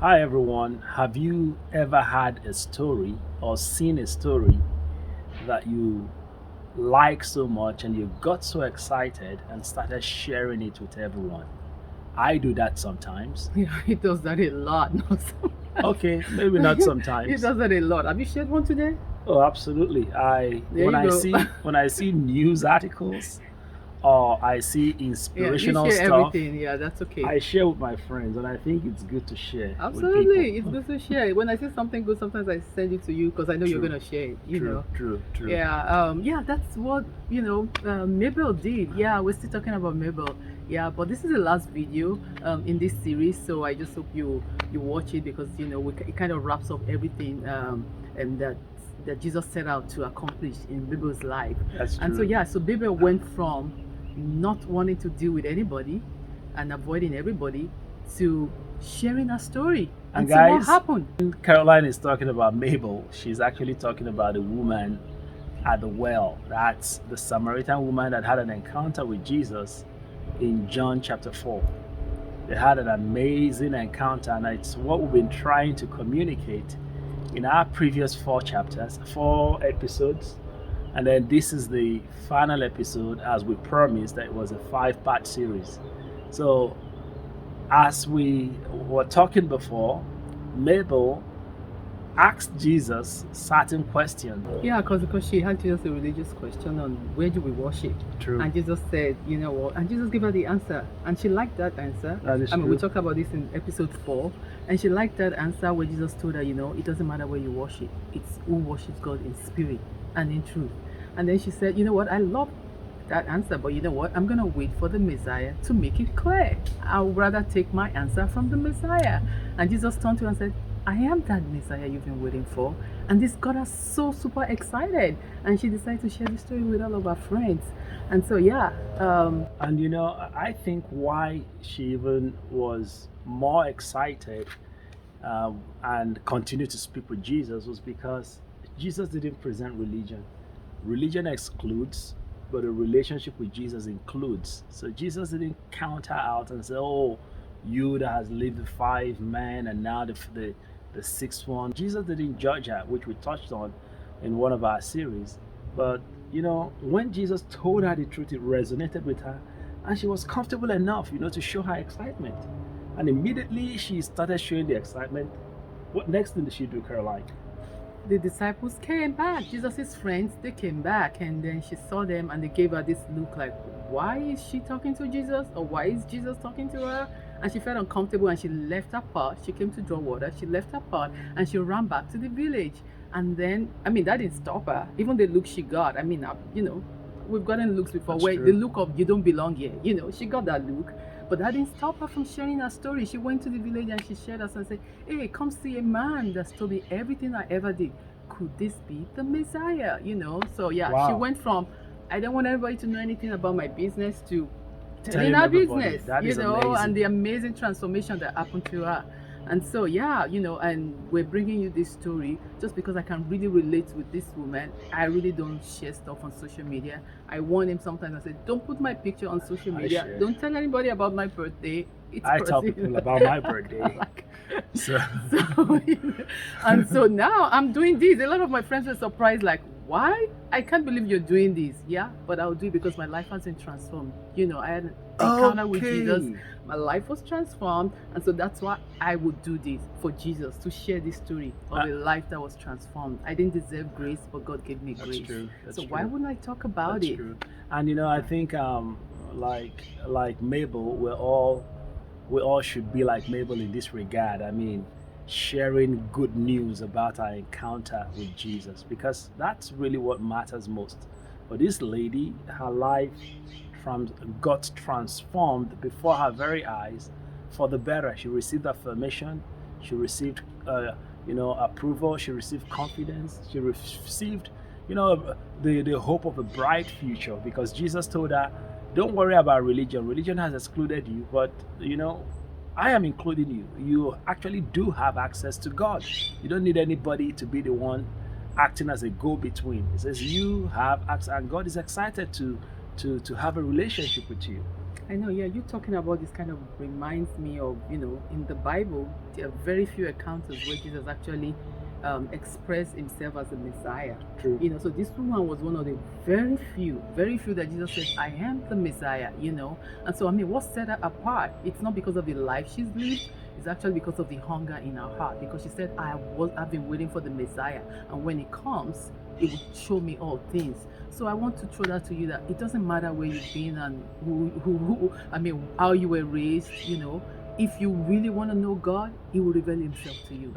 Hi everyone. Have you ever had a story or seen a story that you like so much and you got so excited and started sharing it with everyone? I do that sometimes. Yeah, he does that a lot. Not sometimes. Okay, maybe not He sometimes. does that a lot. Have you shared one today? Oh, absolutely. I There when you I go. see when I see news articles or I see Yeah, you inspirational share stuff, everything. Yeah, that's okay. I share with my friends and I think it's good to share with people. Absolutely. It's good to share. When I see something good, sometimes I send it to you because I know you're True. going to share it. True. Yeah, that's what, Mabel did. Yeah, we're still talking about Mabel. Yeah, but this is the last video in this series, so I just hope you watch it because, it kind of wraps up everything and that Jesus set out to accomplish in Mabel's life. That's And so, true. yeah, so Mabel went from not wanting to deal with anybody and avoiding everybody to sharing her story. And And so what guys, happened? Caroline is talking about Mabel. She's actually talking about a woman at the well. That's the Samaritan woman that had an encounter with Jesus in John chapter 4. They had an amazing encounter, and it's what we've been trying to communicate in our previous four chapters, four episodes. And then this is the final episode, as we promised, that it was a five-part series. So, as we were talking before, Mabel asked Jesus certain questions. Yeah, because she had Jesus a religious question on where do we worship, True. and Jesus said, you know what, and Jesus gave her the answer, and she liked that answer. That is I mean, we true. talked about this in episode 4, and she liked that answer where Jesus told her, it doesn't matter where you worship, it's who worships God in spirit and in truth. And then she said, you know what, I love that answer, but you know what, I'm gonna wait for the Messiah to make it clear. I'll rather take my answer from the Messiah. And Jesus turned to her and said, I am that Messiah you've been waiting for. And this got her so super excited. And she decided to share the story with all of her friends. And so, yeah. And I think why she even was more excited and continued to speak with Jesus was because Jesus didn't present religion. Religion excludes, but a relationship with Jesus includes. So Jesus didn't counter out and say, "Oh, you that has lived with five men and now the sixth one." Jesus didn't judge her, which we touched on in one of our series. But when Jesus told her the truth, it resonated with her, and she was comfortable enough, to show her excitement. And immediately she started showing the excitement. What next thing did she do, Caroline? The disciples came back. Jesus' friends, they came back, and then she saw them and they gave her this look like, why is she talking to Jesus? Or why is Jesus talking to her? And she felt uncomfortable and she left her pot. She came to draw water. She left her pot and she ran back to the village. And then, I mean, that didn't stop her. Even the look she got, I mean, we've gotten looks before That's where the true. look of you don't belong here. She got that look. But that didn't stop her from sharing her story. She went to the village and she shared us and said, hey, come see a man that's told me everything I ever did. Could this be the Messiah? So yeah, she Wow. went from I don't want everybody to know anything about my business to telling Telling her everybody. business, That is and amazing. the amazing transformation that happened to her. And so, yeah, and we're bringing you this story just because I can really relate with this woman. I really don't share stuff on social media. I warn him sometimes. I say, don't put my picture on social I media. share. Don't tell anybody about my birthday. It's I tell personal. people about my birthday. Like, So so, and so now I'm doing this. A lot of my friends were surprised, like, why? I can't believe you're doing this. Yeah, but I'll do it because my life has been transformed. I had an encounter with Jesus. okay. My life was transformed, and so that's why I would do this for Jesus, to share this story of Uh, a life that was transformed. I didn't deserve grace, but God gave me that's grace. true. That's So why true. wouldn't I talk about That's it? true. And I think like Mabel, we all should be like Mabel in this regard. I mean, sharing good news about our encounter with Jesus, because that's really what matters most. For this lady, her life from got transformed before her very eyes for the better. She received affirmation. She received, approval. She received confidence. She received, the hope of a bright future, because Jesus told her, "Don't worry about religion. Religion has excluded you, but I am including you. You actually do have access to God. You don't need anybody to be the one acting as a go-between." It says you have access, and God is excited to have a relationship with you. I know, yeah, you talking about this kind of reminds me of, in the Bible, there are very few encounters where Jesus actually expressed himself as the Messiah. True. So this woman was one of the very few that Jesus said, I am the Messiah. And so, I mean, what set her apart? It's not because of the life she's lived, it's actually because of the hunger in her heart. Because she said, I've been waiting for the Messiah. And when it comes, it will show me all things. So I want to throw that to you that it doesn't matter where you've been and I mean, how you were raised. If you really want to know God, He will reveal Himself to you.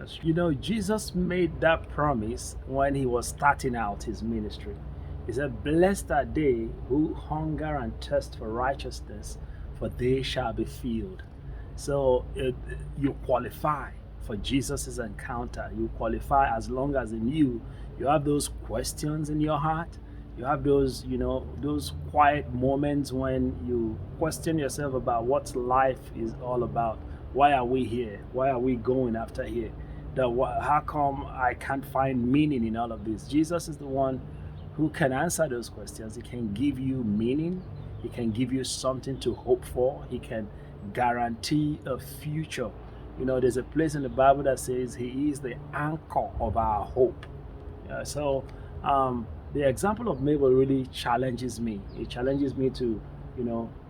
Jesus made that promise when he was starting out his ministry. He said, "Blessed are they who hunger and thirst for righteousness, for they shall be filled." So you qualify for Jesus's encounter. You qualify as long as in you have those questions in your heart. You have those quiet moments when you question yourself about what life is all about. Why are we here? Why are we going after here? How come I can't find meaning in all of this? Jesus is the one who can answer those questions. He can give you meaning. He can give you something to hope for. He can guarantee a future. There's a place in the Bible that says He is the anchor of our hope. So the example of Mabel really challenges me. It challenges me to,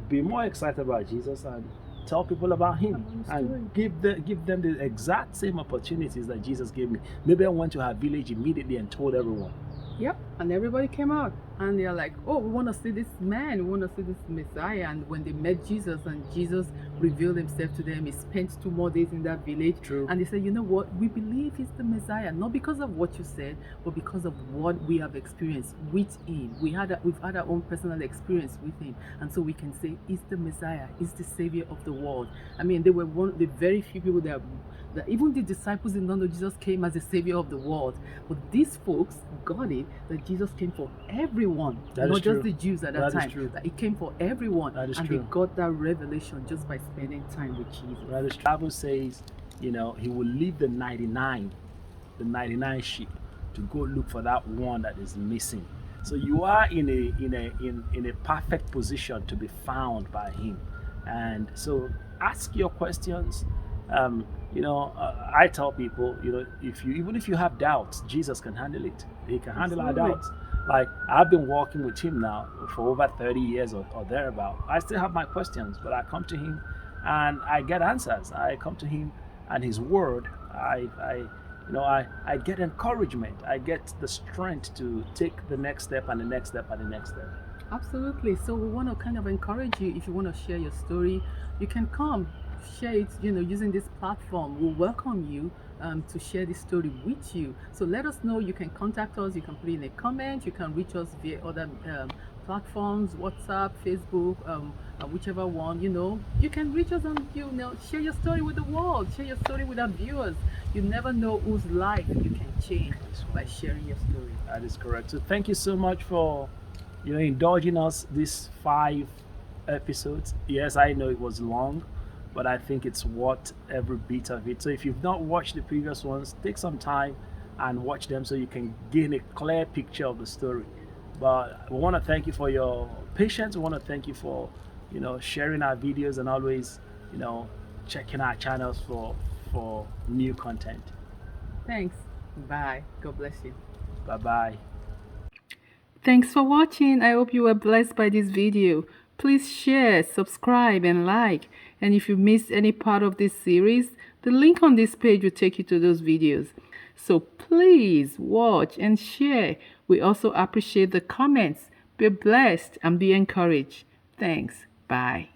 be more excited about Jesus and tell people about Him and give them the exact same opportunities that Jesus gave me. Maybe I went to her village immediately and told everyone. Yep, and everybody came out and they're like, oh, we want to see this man, we want to see this Messiah. And when they met Jesus and Jesus revealed himself to them, he spent 2 more days in that village. True. And they said, you know what, we believe he's the Messiah, not because of what you said, but because of what we have experienced with him. We've had our own personal experience with him. And so we can say he's the Messiah, he's the Savior of the world. I mean, they were one of the very few people that even the disciples did not know Jesus came as the Savior of the world. But these folks got it, that Jesus came for everyone, not just the Jews at that time. Is true. That He came for everyone. That is and true. They got that revelation just by spending time with Jesus. That is true. The Bible says, He will leave the 99 sheep to go look for that one that is missing. So you are in a perfect position to be found by Him. And so ask your questions. I tell people, even if you have doubts, Jesus can handle it. He can handle our doubts. Like, I've been walking with Him now for over 30 years or thereabout. I still have my questions, but I come to Him and I get answers. I come to Him and His Word. I get encouragement. I get the strength to take the next step and the next step and the next step. Absolutely. So we want to kind of encourage you. If you want to share your story, you can come share it, using this platform. We'll welcome you to share this story with you. So let us know. You can contact us. You can put in a comment. You can reach us via other platforms, WhatsApp, Facebook, whichever one. You can reach us and share your story with the world. Share your story with our viewers. You never know whose life you can change by sharing your story. That is correct. So thank you so much for indulging us these 5 episodes. Yes, I know it was long, but I think it's worth every bit of it. So if you've not watched the previous ones, take some time and watch them so you can gain a clear picture of the story. But we want to thank you for your patience. We want to thank you for sharing our videos and always checking our channels for new content. Thanks. Bye. God bless you. Bye-bye. Thanks for watching. I hope you were blessed by this video. Please share, subscribe, and like. And if you missed any part of this series, the link on this page will take you to those videos. So please watch and share. We also appreciate the comments. Be blessed and be encouraged. Thanks. Bye.